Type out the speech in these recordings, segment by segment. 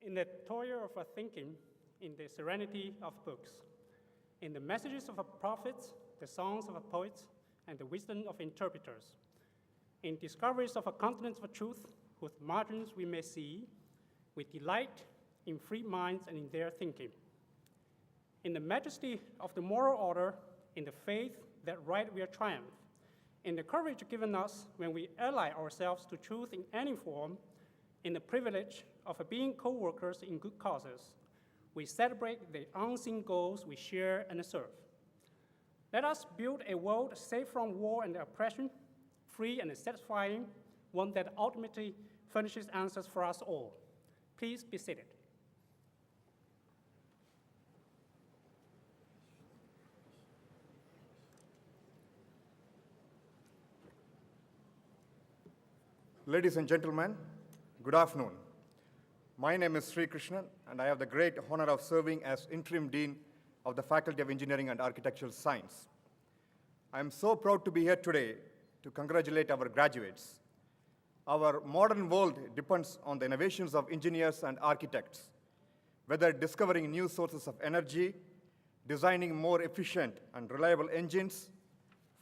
In the toil of thinking, in the serenity of books, in the messages of prophets, the songs of poets, and the wisdom of interpreters, in discoveries of a continent of truth whose margins we may see, we delight in free minds and in their thinking. In the majesty of the moral order, in the faith that right will triumph, in the courage given us when we ally ourselves to truth in any form, in the privilege of being co-workers in good causes, we celebrate the unseen goals we share and serve. Let us build a world safe from war and oppression, free and satisfying, one that ultimately furnishes answers for us all. Please be seated. Ladies and gentlemen, good afternoon. My name is Sri Krishnan, and I have the great honor of serving as Interim Dean of the Faculty of Engineering and Architectural Science. I am so proud to be here today to congratulate our graduates. Our modern world depends on the innovations of engineers and architects, whether discovering new sources of energy, designing more efficient and reliable engines,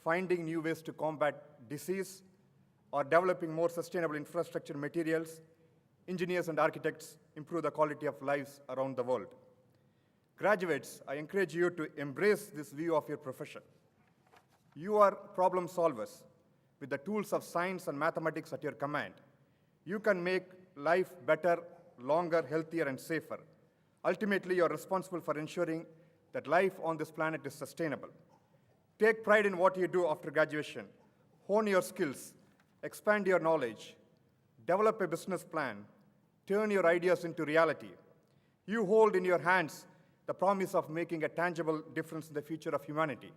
finding new ways to combat disease, or developing more sustainable infrastructure materials. Engineers and architects improve the quality of lives around the world. Graduates, I encourage you to embrace this view of your profession. You are problem solvers. With the tools of science and mathematics at your command, you can make life better, longer, healthier, and safer. Ultimately, you are responsible for ensuring that life on this planet is sustainable. Take pride in what you do after graduation. Hone your skills, expand your knowledge, develop a business plan, turn your ideas into reality. You hold in your hands the promise of making a tangible difference in the future of humanity.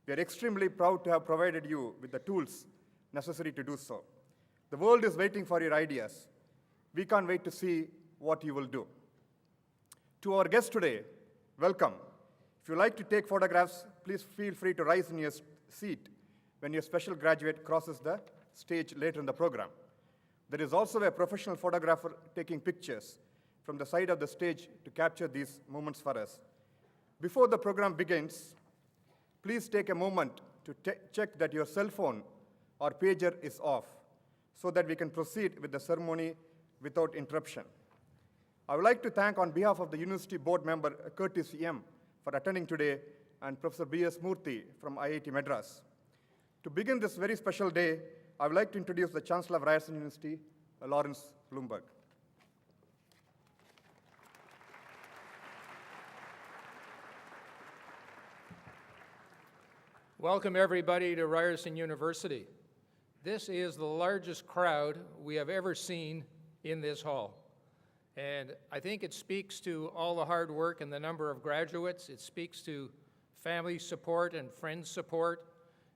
We are extremely proud to have provided you with the tools necessary to do so. The world is waiting for your ideas. We can't wait to see what you will do. To our guests today, welcome. If you like to take photographs, please feel free to rise in your seat when your special graduate crosses the stage later in the program. There is also a professional photographer taking pictures from the side of the stage to capture these moments for us. Before the program begins, please take a moment to check that your cell phone or pager is off so that we can proceed with the ceremony without interruption. I would like to thank on behalf of the University Board member Curtis M. for attending today and Professor B.S. Murthy from IIT Madras. To begin this very special day, I would like to introduce the Chancellor of Ryerson University, Lawrence Bloomberg. Welcome everybody to Ryerson University. This is the largest crowd we have ever seen in this hall. And I think it speaks to all the hard work and the number of graduates. It speaks to family support and friends support.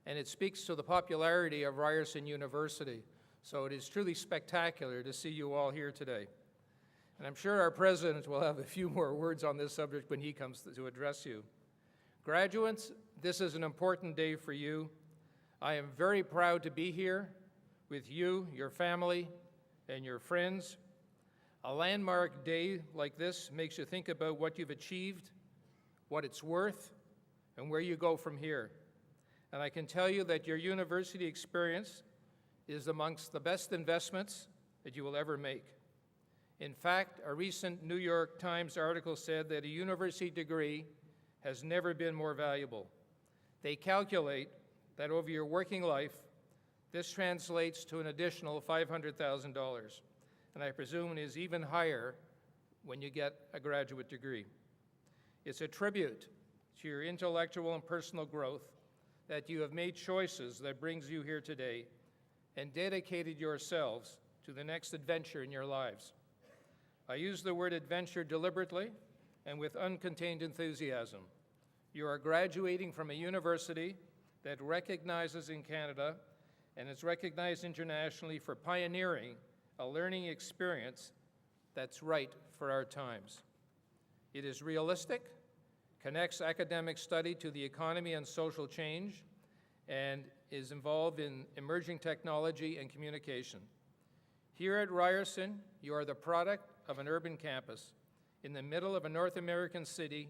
And it speaks to the popularity of Ryerson University. So it is truly spectacular to see you all here today. And I'm sure our president will have a few more words on this subject when he comes to address you. Graduates, this is an important day for you. I am very proud to be here with you, your family, and your friends. A landmark day like this makes you think about what you've achieved, what it's worth, and where you go from here. And I can tell you that your university experience is amongst the best investments that you will ever make. In fact, a recent New York Times article said that a university degree has never been more valuable. They calculate that over your working life, this translates to an additional $500,000, and I presume it is even higher when you get a graduate degree. It's a tribute to your intellectual and personal growth that you have made choices that brings you here today and dedicated yourselves to the next adventure in your lives. I use the word adventure deliberately and with uncontained enthusiasm. You are graduating from a university that recognizes in Canada and is recognized internationally for pioneering a learning experience that's right for our times. It is realistic, connects academic study to the economy and social change, and is involved in emerging technology and communication. Here at Ryerson, you are the product of an urban campus in the middle of a North American city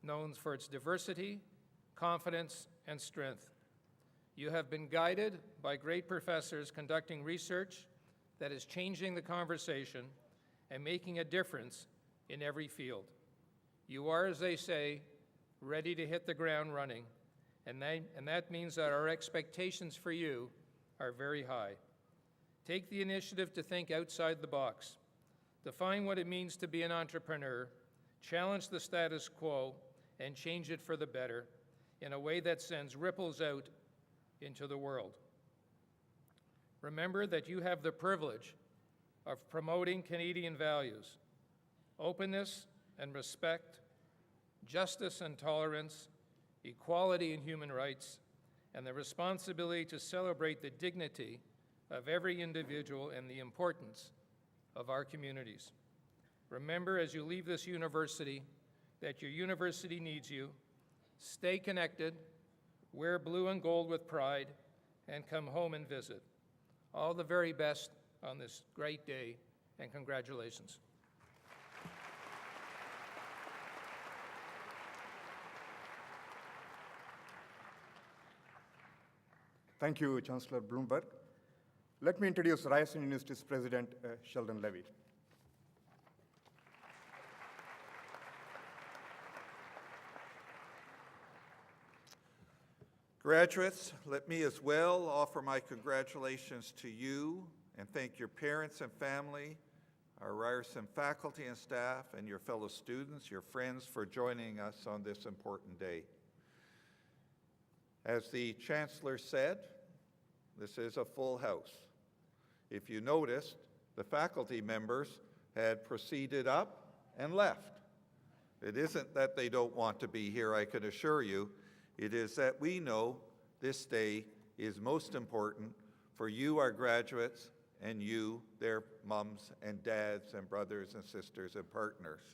known for its diversity, confidence, and strength. You have been guided by great professors conducting research that is changing the conversation and making a difference in every field. You are, as they say, ready to hit the ground running, and that means that our expectations for you are very high. Take the initiative to think outside the box, define what it means to be an entrepreneur, challenge the status quo, and change it for the better in a way that sends ripples out into the world. Remember that you have the privilege of promoting Canadian values, openness and respect, justice and tolerance, equality and human rights, and the responsibility to celebrate the dignity of every individual and the importance of our communities. Remember as you leave this university that your university needs you. Stay connected, wear blue and gold with pride, and come home and visit. All the very best on this great day, and congratulations. Thank you, Chancellor Bloomberg. Let me introduce Ryerson University's President, Sheldon Levy. Graduates, let me as well offer my congratulations to you and thank your parents and family, our Ryerson faculty and staff, and your fellow students, your friends, for joining us on this important day. As the Chancellor said, this is a full house. If you noticed, the faculty members had proceeded up and left. It isn't that they don't want to be here, I can assure you. It is that we know this day is most important for you, our graduates, and you, their mums and dads and brothers and sisters and partners.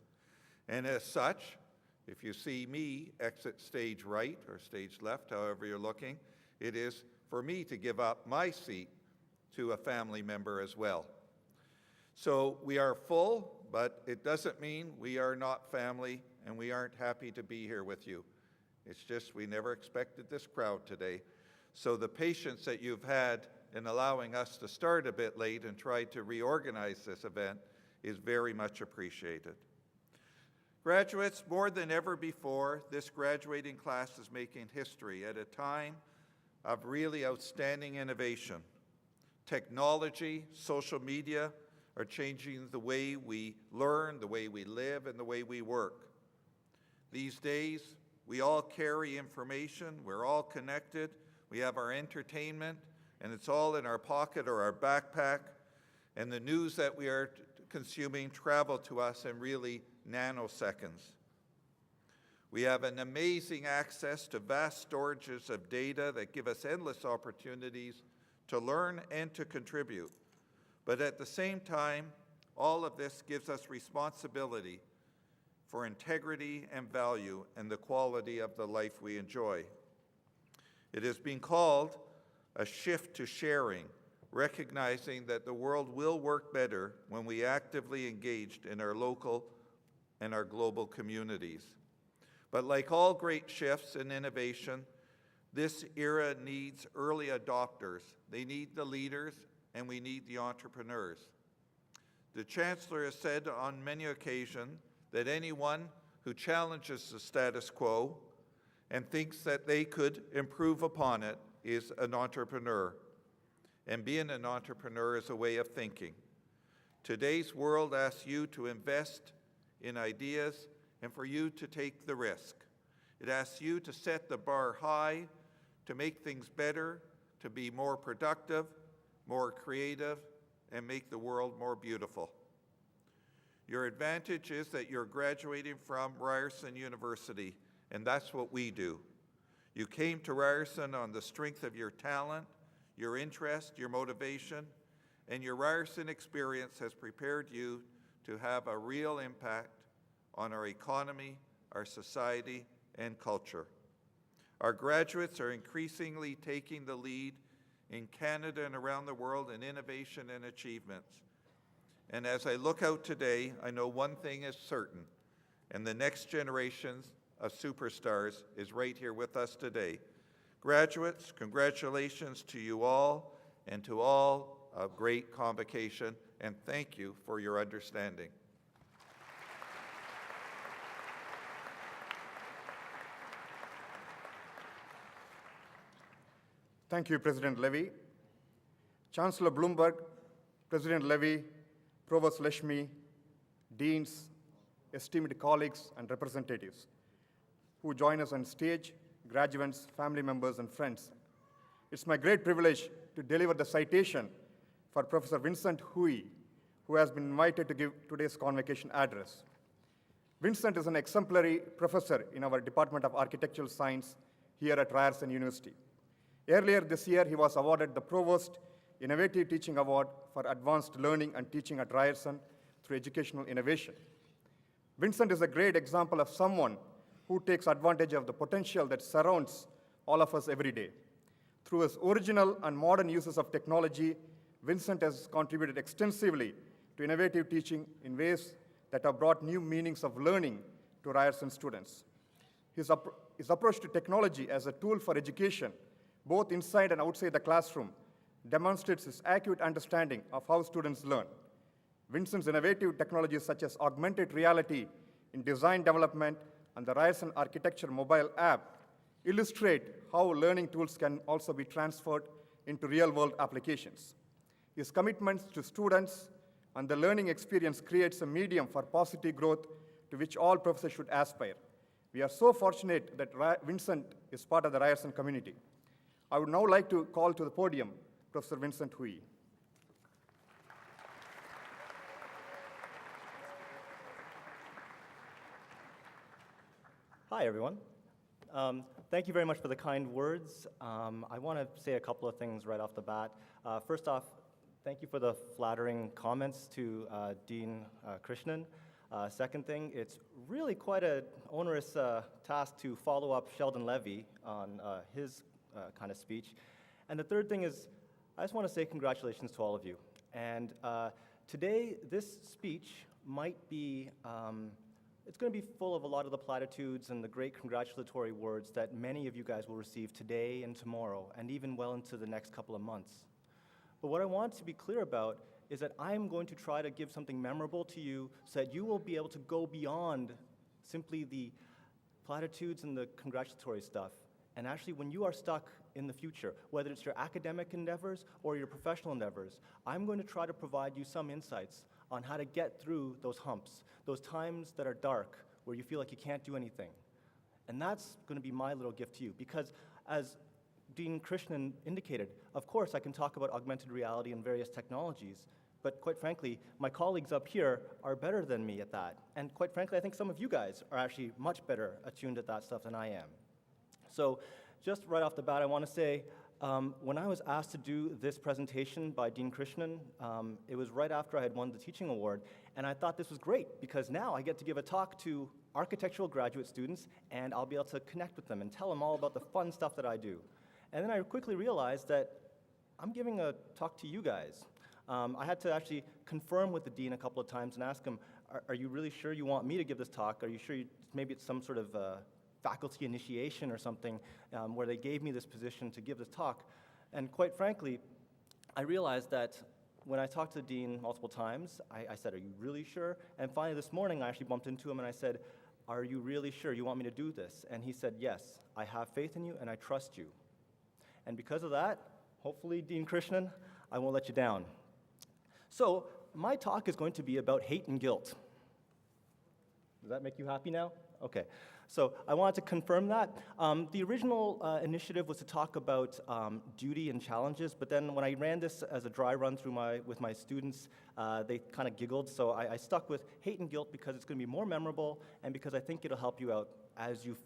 And as such, if you see me exit stage right or stage left, however you're looking, it is for me to give up my seat to a family member as well. So we are full, but it doesn't mean we are not family and we aren't happy to be here with you. It's just we never expected this crowd today. So the patience that you've had in allowing us to start a bit late and try to reorganize this event is very much appreciated. Graduates, more than ever before, this graduating class is making history at a time of really outstanding innovation. Technology, social media are changing the way we learn, the way we live, and the way we work. These days, we all carry information, we're all connected, we have our entertainment, and it's all in our pocket or our backpack, and the news that we are consuming travel to us in really nanoseconds. We have an amazing access to vast storages of data that give us endless opportunities to learn and to contribute. But at the same time, all of this gives us responsibility for integrity and value and the quality of the life we enjoy. It has been called a shift to sharing, recognizing that the world will work better when we actively engaged in our local and our global communities. But like all great shifts in innovation, this era needs early adopters. They need the leaders, and we need the entrepreneurs. The Chancellor has said on many occasions that anyone who challenges the status quo and thinks that they could improve upon it is an entrepreneur. And being an entrepreneur is a way of thinking. Today's world asks you to invest in ideas and for you to take the risk. It asks you to set the bar high, to make things better, to be more productive, more creative, and make the world more beautiful. Your advantage is that you're graduating from Ryerson University, and that's what we do. You came to Ryerson on the strength of your talent, your interest, your motivation, and your Ryerson experience has prepared you to have a real impact on our economy, our society, and culture. Our graduates are increasingly taking the lead in Canada and around the world in innovation and achievements. And as I look out today, I know one thing is certain, and the next generation of superstars is right here with us today. Graduates, congratulations to you all and to all of great Convocation, and thank you for your understanding. Thank you, President Levy. Chancellor Bloomberg, President Levy, Provost Leshmi, deans, esteemed colleagues and representatives who join us on stage, graduates, family members, and friends. It's my great privilege to deliver the citation for Professor Vincent Hui, who has been invited to give today's convocation address. Vincent is an exemplary professor in our Department of Architectural Science here at Ryerson University. Earlier this year, he was awarded the Provost Innovative Teaching Award for Advanced Learning and Teaching at Ryerson through educational innovation. Vincent is a great example of someone who takes advantage of the potential that surrounds all of us every day. Through his original and modern uses of technology, Vincent has contributed extensively to innovative teaching in ways that have brought new meanings of learning to Ryerson students. His approach to technology as a tool for education, both inside and outside the classroom, demonstrates his accurate understanding of how students learn. Vincent's innovative technologies such as augmented reality in design development and the Ryerson Architecture mobile app illustrate how learning tools can also be transferred into real-world applications. His commitments to students and the learning experience creates a medium for positive growth to which all professors should aspire. We are so fortunate that Vincent is part of the Ryerson community. I would now like to call to the podium Professor Vincent Hui. Hi, everyone. Thank you very much for the kind words. I want to say a couple of things right off the bat. First off, thank you for the flattering comments to Dean Krishnan. Second thing, it's really quite an onerous task to follow up Sheldon Levy on his kind of speech. And the third thing is, I just want to say congratulations to all of you. And today, this speech might be, it's going to be full of a lot of the platitudes and the great congratulatory words that many of you guys will receive today and tomorrow, and even well into the next couple of months. But what I want to be clear about is that I'm going to try to give something memorable to you so that you will be able to go beyond simply the platitudes and the congratulatory stuff. And actually, when you are stuck in the future, whether it's your academic endeavors or your professional endeavors, I'm going to try to provide you some insights on how to get through those humps, those times that are dark, where you feel like you can't do anything. And that's going to be my little gift to you, because as Dean Krishnan indicated, of course I can talk about augmented reality and various technologies, but quite frankly, my colleagues up here are better than me at that. And quite frankly, I think some of you guys are actually much better attuned at that stuff than I am. So just right off the bat, I want to say, when I was asked to do this presentation by Dean Krishnan, it was right after I had won the teaching award, and I thought this was great, because now I get to give a talk to architectural graduate students, and I'll be able to connect with them and tell them all about the fun stuff that I do. And then I quickly realized that I'm giving a talk to you guys. I had to actually confirm with the dean a couple of times and ask him, are you really sure you want me to give this talk? Are you sure maybe it's some sort of faculty initiation or something where they gave me this position to give this talk? And quite frankly, I realized that when I talked to the dean multiple times, I said, are you really sure? And finally this morning, I actually bumped into him and I said, are you really sure you want me to do this? And he said, yes, I have faith in you and I trust you. And because of that, hopefully, Dean Krishnan, I won't let you down. So my talk is going to be about hate and guilt. Does that make you happy now? Okay. So I wanted to confirm that. The original initiative was to talk about duty and challenges, but then when I ran this as a dry run through with my students, they kind of giggled, so I stuck with hate and guilt because it's going to be more memorable and because I think it'll help you out as you